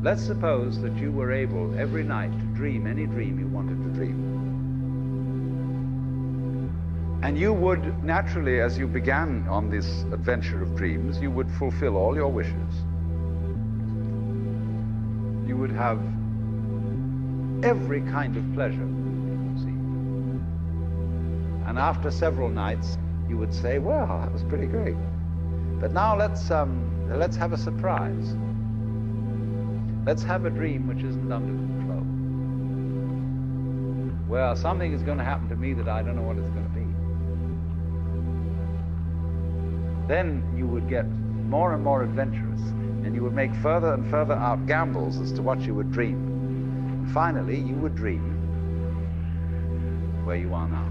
Let's suppose that you were able every night to dream any dream you wanted to dream. And you would naturally, as you began on this adventure of dreams, you would fulfill all your wishes. You would have every kind of pleasure, see. And after several nights, you would say, well, that was pretty great. But now let's have a surprise. Let's have a dream which isn't under control. Well, something is going to happen to me that I don't know what it's going to be. Then you would get more and more adventurous, and you would make further and further out gambles as to what you would dream. And finally, you would dream where you are now.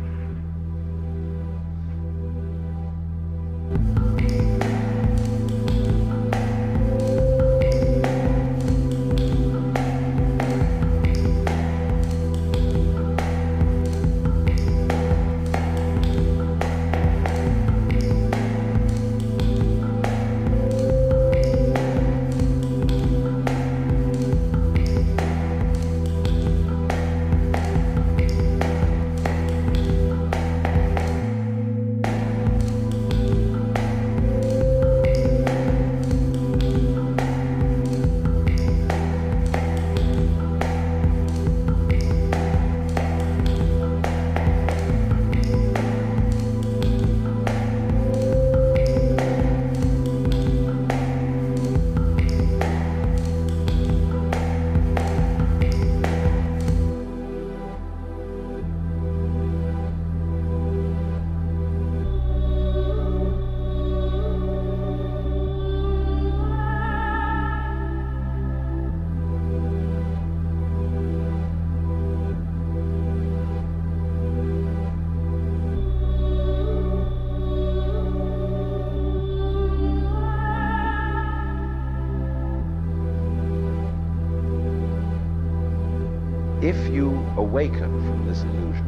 If you awaken from this illusion,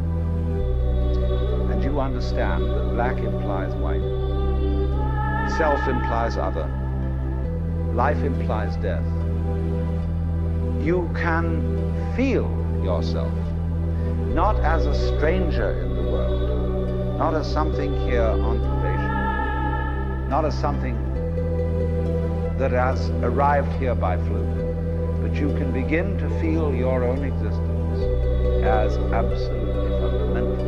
and you understand that black implies white, self implies other, life implies death, you can feel yourself not as a stranger in the world, not as something here on probation, not as something that has arrived here by fluke, but you can begin to feel your own existence as absolutely fundamental.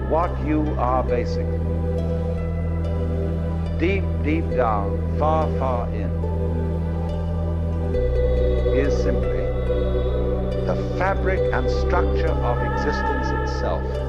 What you are basically, deep, deep down, far, far in, is simply the fabric and structure of existence itself.